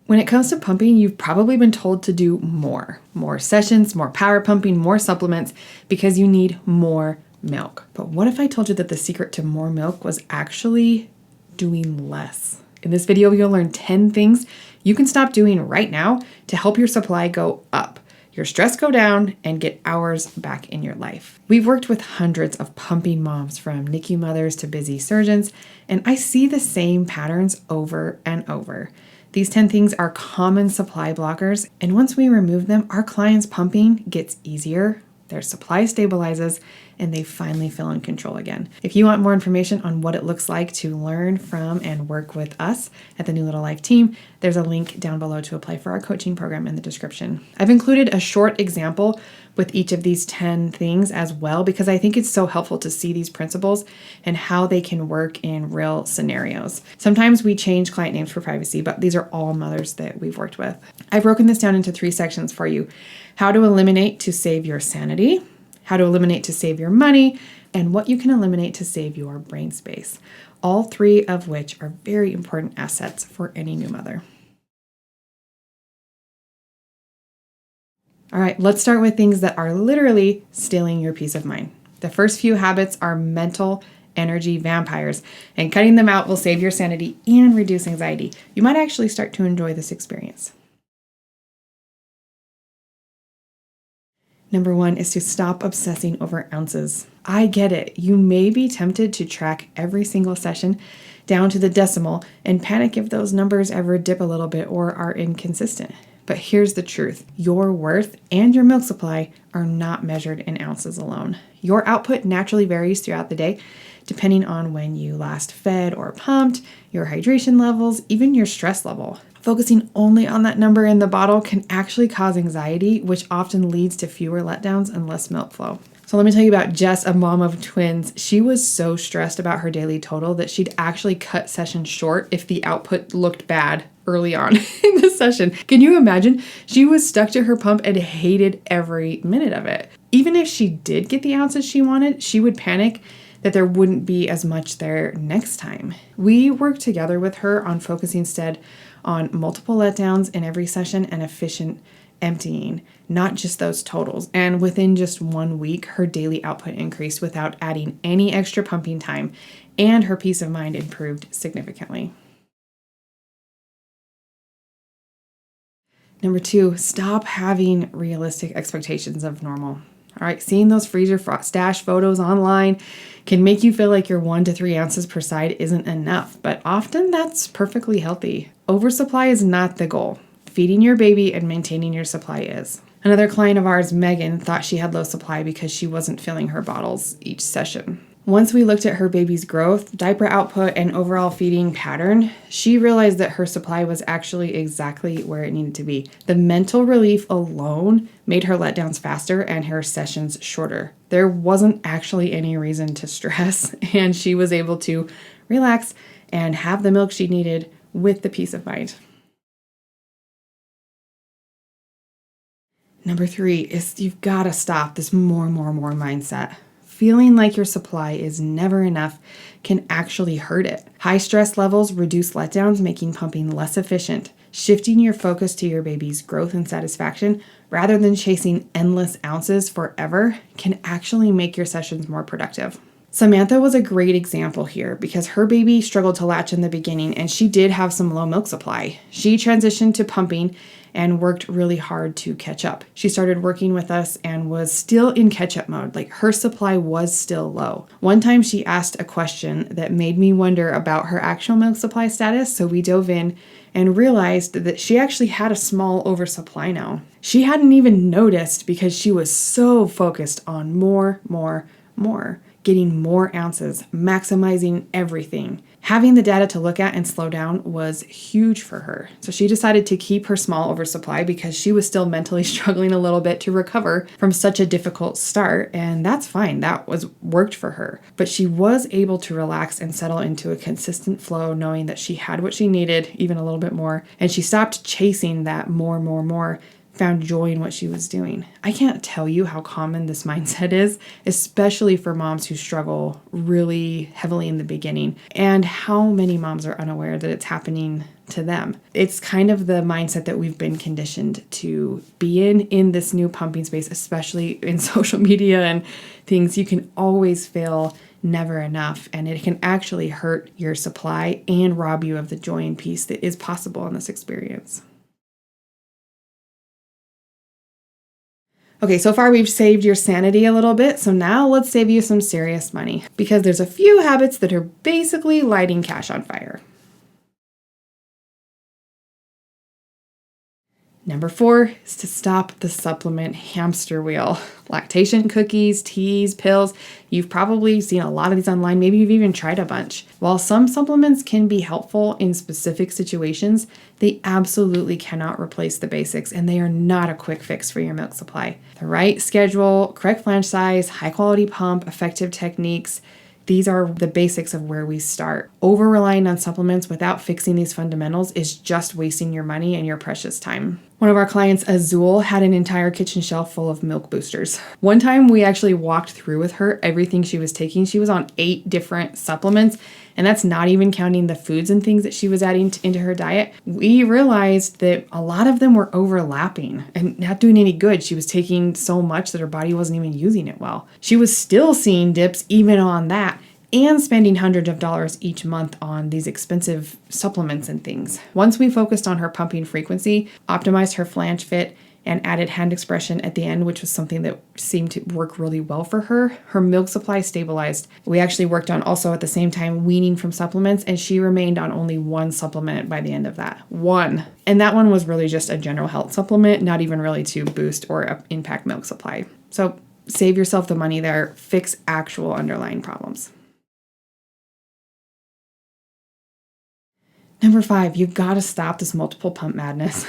When it comes to pumping, you've probably been told to do more sessions, more power pumping, more supplements because you need more milk. But what if I told you that the secret to more milk was actually doing less? In this video, you'll learn 10 things you can stop doing right now to help your supply go up, your stress go down, and get hours back in your life. We've worked with hundreds of pumping moms, from NICU mothers to busy surgeons, and I see the same patterns over and over. These 10 things are common supply blockers, and once we remove them, our clients' pumping gets easier, their supply stabilizes, and they finally feel in control again. If you want more information on what it looks like to learn from and work with us at the New Little Life team, there's a link down below to apply for our coaching program in the description. I've included a short example with each of these 10 things as well, because I think it's so helpful to see these principles and how they can work in real scenarios. Sometimes we change client names for privacy, but these are all mothers that we've worked with. I've broken this down into 3 sections for you: how to eliminate to save your sanity, how to eliminate to save your money, and what you can eliminate to save your brain space. All 3 of which are very important assets for any new mother. All right, let's start with things that are literally stealing your peace of mind. The first few habits are mental energy vampires, and cutting them out will save your sanity and reduce anxiety. You might actually start to enjoy this experience. Number 1 is to stop obsessing over ounces. I get it. You may be tempted to track every single session down to the decimal and panic if those numbers ever dip a little bit or are inconsistent. But here's the truth. Your worth and your milk supply are not measured in ounces alone. Your output naturally varies throughout the day, depending on when you last fed or pumped, your hydration levels, even your stress level. Focusing only on that number in the bottle can actually cause anxiety, which often leads to fewer letdowns and less milk flow. So let me tell you about Jess, a mom of twins. She was so stressed about her daily total that she'd actually cut sessions short if the output looked bad early on in the session. Can you imagine? She was stuck to her pump and hated every minute of it. Even if she did get the ounces she wanted, she would panic that there wouldn't be as much there next time. We worked together with her on focusing instead on multiple letdowns in every session and efficient emptying, not just those totals. And within just 1 week, her daily output increased without adding any extra pumping time, and her peace of mind improved significantly. Number 2, stop having realistic expectations of normal. All right, seeing those freezer stash photos online can make you feel like your 1 to 3 ounces per side isn't enough, but often that's perfectly healthy. Oversupply is not the goal. Feeding your baby and maintaining your supply is. Another client of ours, Megan, thought she had low supply because she wasn't filling her bottles each session. Once we looked at her baby's growth, diaper output, and overall feeding pattern, she realized that her supply was actually exactly where it needed to be. The mental relief alone made her letdowns faster and her sessions shorter. There wasn't actually any reason to stress, and she was able to relax and have the milk she needed with the peace of mind. Number 3 is you've got to stop this more mindset. Feeling like your supply is never enough can actually hurt it. High stress levels reduce letdowns, making pumping less efficient. Shifting your focus to your baby's growth and satisfaction rather than chasing endless ounces forever can actually make your sessions more productive. Samantha was a great example here because her baby struggled to latch in the beginning and she did have some low milk supply. She transitioned to pumping and worked really hard to catch up. She started working with us and was still in catch-up mode. Like, her supply was still low. One time she asked a question that made me wonder about her actual milk supply status, so we dove in and realized that she actually had a small oversupply now. She hadn't even noticed because she was so focused on more, getting more ounces, maximizing everything. Having the data to look at and slow down was huge for her. So she decided to keep her small oversupply because she was still mentally struggling a little bit to recover from such a difficult start. And that's fine. That worked for her. But she was able to relax and settle into a consistent flow, knowing that she had what she needed, even a little bit more. And she stopped chasing that more, found joy in what she was doing. I can't tell you how common this mindset is, especially for moms who struggle really heavily in the beginning, and how many moms are unaware that it's happening to them. It's kind of the mindset that we've been conditioned to be in this new pumping space, especially in social media and things. You can always feel never enough, and it can actually hurt your supply and rob you of the joy and peace that is possible in this experience. Okay, so far we've saved your sanity a little bit, so now let's save you some serious money, because there's a few habits that are basically lighting cash on fire. Number 4 is to stop the supplement hamster wheel. Lactation cookies, teas, pills. You've probably seen a lot of these online. Maybe you've even tried a bunch. While some supplements can be helpful in specific situations, they absolutely cannot replace the basics, and they are not a quick fix for your milk supply. The right schedule, correct flange size, high quality pump, effective techniques, these are the basics of where we start. Over-relying on supplements without fixing these fundamentals is just wasting your money and your precious time. One of our clients, Azul, had an entire kitchen shelf full of milk boosters. One time we actually walked through with her everything she was taking. She was on 8 different supplements, and that's not even counting the foods and things that she was adding into her diet. We realized that a lot of them were overlapping and not doing any good. She was taking so much that her body wasn't even using it well. She was still seeing dips even on that, and spending hundreds of dollars each month on these expensive supplements and things. Once we focused on her pumping frequency, optimized her flange fit, and added hand expression at the end, which was something that seemed to work really well for her, her milk supply stabilized. We actually worked on also at the same time weaning from supplements, and she remained on only 1 supplement by the end of that. 1. And that one was really just a general health supplement, not even really to boost or impact milk supply. So save yourself the money there, fix actual underlying problems. Number 5, you've got to stop this multiple pump madness.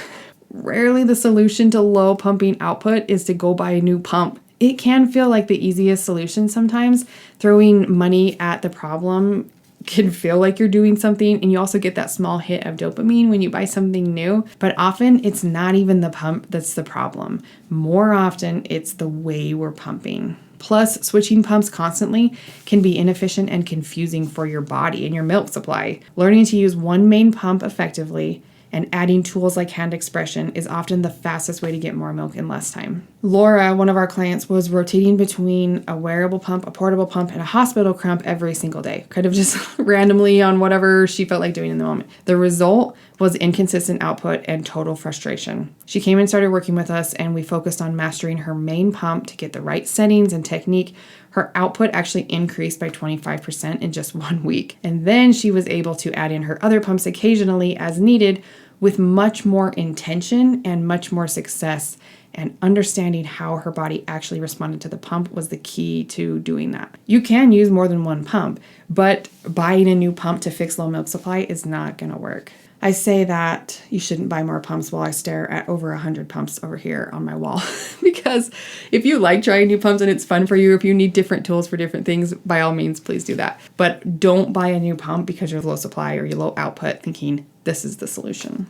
Rarely the solution to low pumping output is to go buy a new pump. It can feel like the easiest solution sometimes. Throwing money at the problem can feel like you're doing something, and you also get that small hit of dopamine when you buy something new. But often it's not even the pump that's the problem. More often it's the way we're pumping. Plus, switching pumps constantly can be inefficient and confusing for your body and your milk supply. Learning to use one main pump effectively and adding tools like hand expression is often the fastest way to get more milk in less time. Laura, one of our clients, was rotating between a wearable pump, a portable pump, and a hospital crump every single day, kind of just randomly on whatever she felt like doing in the moment. The result was inconsistent output and total frustration. She came and started working with us, and we focused on mastering her main pump to get the right settings and technique. Her output actually increased by 25% in just 1 week. And then she was able to add in her other pumps occasionally as needed, with much more intention and much more success. And understanding how her body actually responded to the pump was the key to doing that. You can use more than 1 pump, but buying a new pump to fix low milk supply is not going to work. I say that you shouldn't buy more pumps while I stare at over 100 pumps over here on my wall. Because if you like trying new pumps and it's fun for you, if you need different tools for different things, by all means, please do that. But don't buy a new pump because you're low supply or you're low output thinking this is the solution.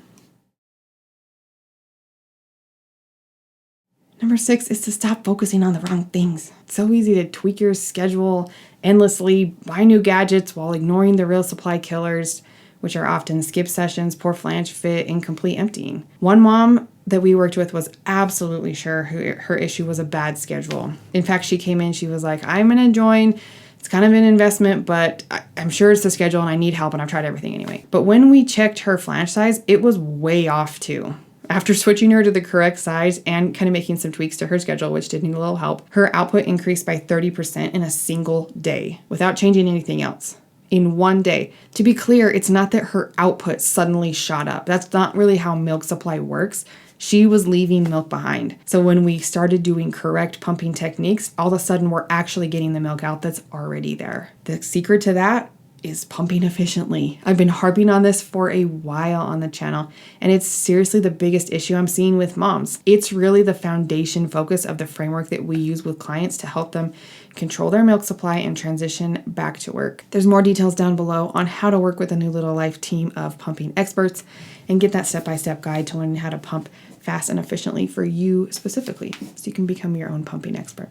Number 6 is to stop focusing on the wrong things. It's so easy to tweak your schedule endlessly, buy new gadgets while ignoring the real supply killers, which are often skip sessions, poor flange fit, incomplete emptying. One mom that we worked with was absolutely sure her issue was a bad schedule. In fact, she came in, she was like, I'm going to join. It's kind of an investment, but I'm sure it's the schedule and I need help and I've tried everything anyway. But when we checked her flange size, it was way off too. After switching her to the correct size and kind of making some tweaks to her schedule, which did need a little help, her output increased by 30% in a single day without changing anything else. In 1 day. To be clear, it's not that her output suddenly shot up. That's not really how milk supply works. She was leaving milk behind. So when we started doing correct pumping techniques, all of a sudden we're actually getting the milk out that's already there. The secret to that is pumping efficiently. I've been harping on this for a while on the channel, and it's seriously the biggest issue I'm seeing with moms. It's really the foundation focus of the framework that we use with clients to help them control their milk supply and transition back to work. There's more details down below on how to work with a New Little Life team of pumping experts, and get that step-by-step guide to learn how to pump fast and efficiently for you specifically, so you can become your own pumping expert.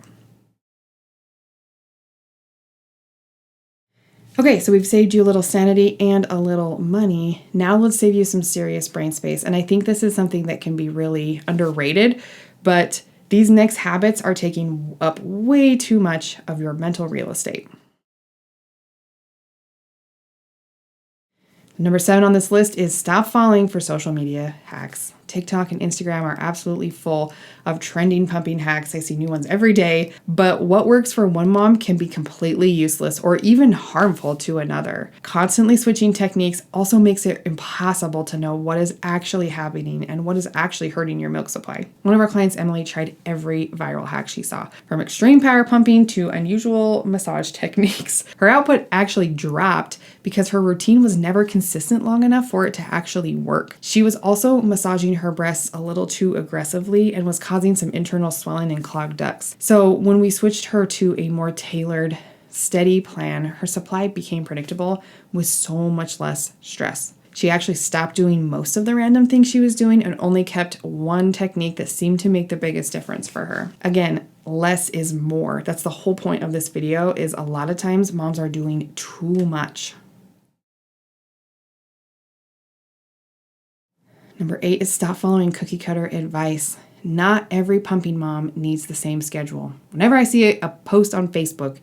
Okay, so we've saved you a little sanity and a little money. Now let's save you some serious brain space. And I think this is something that can be really underrated, but these next habits are taking up way too much of your mental real estate. Number 7 on this list is stop falling for social media hacks. TikTok and Instagram are absolutely full of trending pumping hacks. I see new ones every day, but what works for one mom can be completely useless or even harmful to another. Constantly switching techniques also makes it impossible to know what is actually happening and what is actually hurting your milk supply. One of our clients, Emily, tried every viral hack she saw, from extreme power pumping to unusual massage techniques. Her output actually dropped because her routine was never consistent long enough for it to actually work. She was also massaging her breasts a little too aggressively and was causing some internal swelling and clogged ducts. So when we switched her to a more tailored, steady plan, her supply became predictable with so much less stress. She actually stopped doing most of the random things she was doing and only kept one technique that seemed to make the biggest difference for her. Again, less is more. That's the whole point of this video, is a lot of times moms are doing too much. Number 8 is stop following cookie cutter advice. Not every pumping mom needs the same schedule. Whenever I see a post on Facebook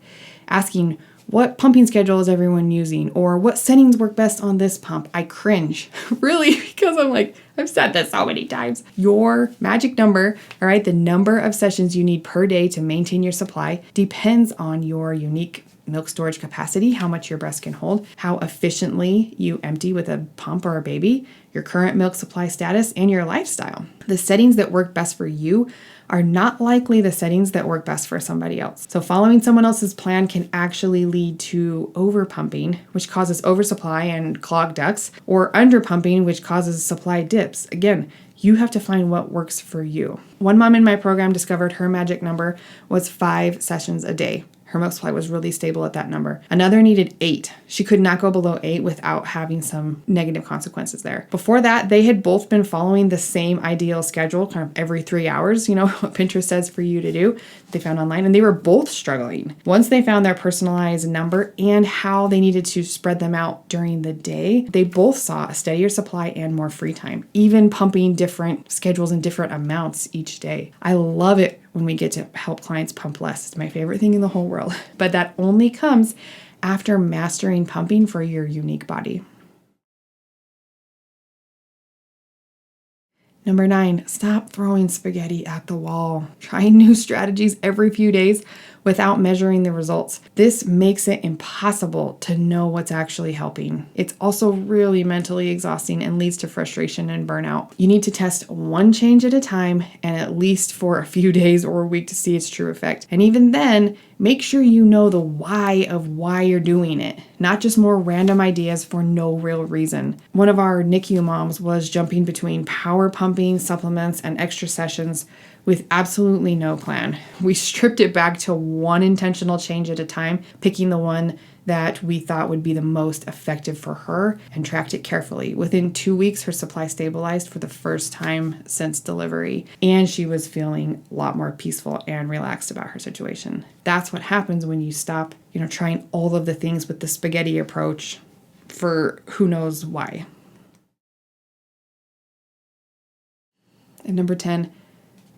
asking what pumping schedule is everyone using or what settings work best on this pump, I cringe. Really, because I'm like, I've said this so many times. Your magic number, all right, the number of sessions you need per day to maintain your supply depends on your unique milk storage capacity, how much your breast can hold, how efficiently you empty with a pump or a baby, your current milk supply status, and your lifestyle. The settings that work best for you are not likely the settings that work best for somebody else. So following someone else's plan can actually lead to overpumping, which causes oversupply and clogged ducts, or underpumping, which causes supply dips. Again, you have to find what works for you. One mom in my program discovered her magic number was 5 sessions a day. Her milk supply was really stable at that number. Another needed 8. She could not go below 8 without having some negative consequences there. Before that, they had both been following the same ideal schedule, kind of every 3 hours, what Pinterest says for you to do, they found online, and they were both struggling. Once they found their personalized number and how they needed to spread them out during the day, they both saw a steadier supply and more free time, even pumping different schedules and different amounts each day. I love it when we get to help clients pump less. It's my favorite thing in the whole world. But that only comes after mastering pumping for your unique body. Number 9, stop throwing spaghetti at the wall. Try new strategies every few days without measuring the results. This makes it impossible to know what's actually helping. It's also really mentally exhausting and leads to frustration and burnout. You need to test one change at a time and at least for a few days or a week to see its true effect. And even then, make sure you know the why of why you're doing it, not just more random ideas for no real reason. One of our NICU moms was jumping between power pumping, supplements, and extra sessions with absolutely no plan. We stripped it back to one intentional change at a time, picking the one that we thought would be the most effective for her and tracked it carefully. Within 2 weeks, her supply stabilized for the first time since delivery, and she was feeling a lot more peaceful and relaxed about her situation. That's what happens when you stop, trying all of the things with the spaghetti approach for who knows why. And number 10,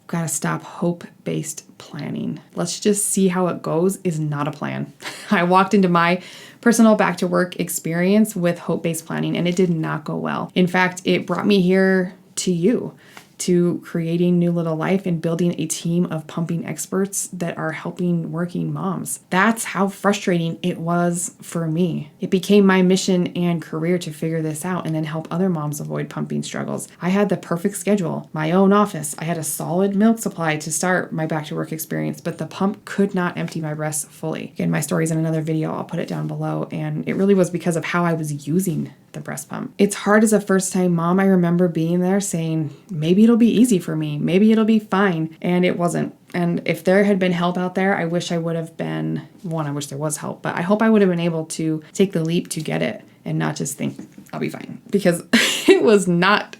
got to stop hope-based planning. Let's just see how it goes is not a plan. I walked into my personal back to work experience with hope-based planning and it did not go well. In fact, it brought me here to you, to creating New Little Life and building a team of pumping experts that are helping working moms. That's how frustrating it was for me. It became my mission and career to figure this out and then help other moms avoid pumping struggles. I had the perfect schedule, my own office. I had a solid milk supply to start my back to work experience, but the pump could not empty my breasts fully. Again, my story's in another video. I'll put it down below. And it really was because of how I was using the breast pump. It's hard as a first-time mom. I remember being there saying, maybe it'll be easy for me. Maybe it'll be fine. And it wasn't. And if there had been help out there, I wish I would have been, I wish there was help, but I hope I would have been able to take the leap to get it and not just think I'll be fine. Because It was not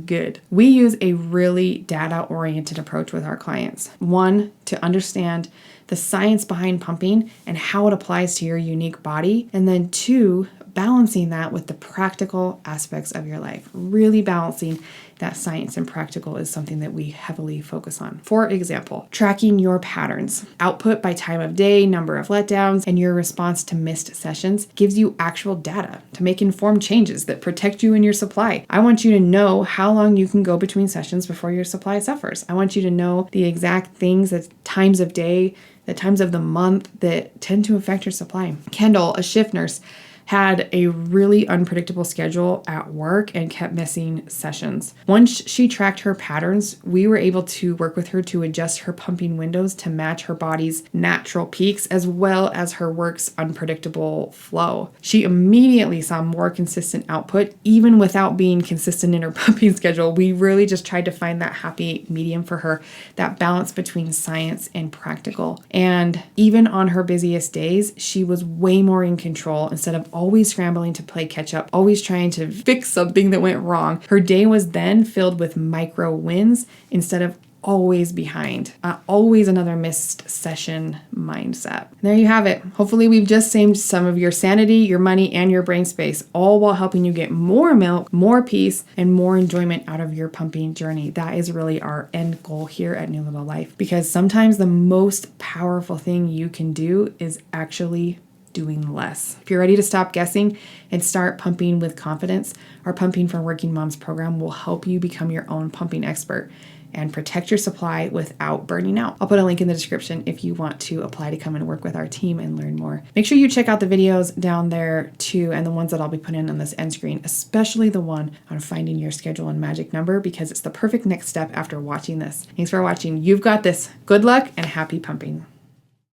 good. We use a really data-oriented approach with our clients. One, to understand the science behind pumping and how it applies to your unique body. And then two, balancing that with the practical aspects of your life. Really balancing that science and practical is something that we heavily focus on. For example, tracking your patterns, output by time of day, number of letdowns, and your response to missed sessions gives you actual data to make informed changes that protect you and your supply. I want you to know how long you can go between sessions before your supply suffers. I want you to know the exact things, the times of day, the times of the month that tend to affect your supply. Kendall, a shift nurse, had a really unpredictable schedule at work and kept missing sessions. Once she tracked her patterns, we were able to work with her to adjust her pumping windows to match her body's natural peaks as well as her work's unpredictable flow. She immediately saw more consistent output even without being consistent in her pumping schedule. We really just tried to find that happy medium for her, that balance between science and practical. And even on her busiest days, she was way more in control instead of always scrambling to play catch up, always trying to fix something that went wrong. Her day was then filled with micro wins instead of always behind, always another missed session mindset. There you have it. Hopefully we've just saved some of your sanity, your money, and your brain space, all while helping you get more milk, more peace, and more enjoyment out of your pumping journey. That is really our end goal here at New Little Life, because sometimes the most powerful thing you can do is actually doing less. If you're ready to stop guessing and start pumping with confidence, our Pumping for Working Moms program will help you become your own pumping expert and protect your supply without burning out. I'll put a link in the description if you want to apply to come and work with our team and learn more. Make sure you check out the videos down there too, and the ones that I'll be putting on this end screen, especially the one on finding your schedule and magic number, because it's the perfect next step after watching this. Thanks for watching. You've got this. Good luck and happy pumping.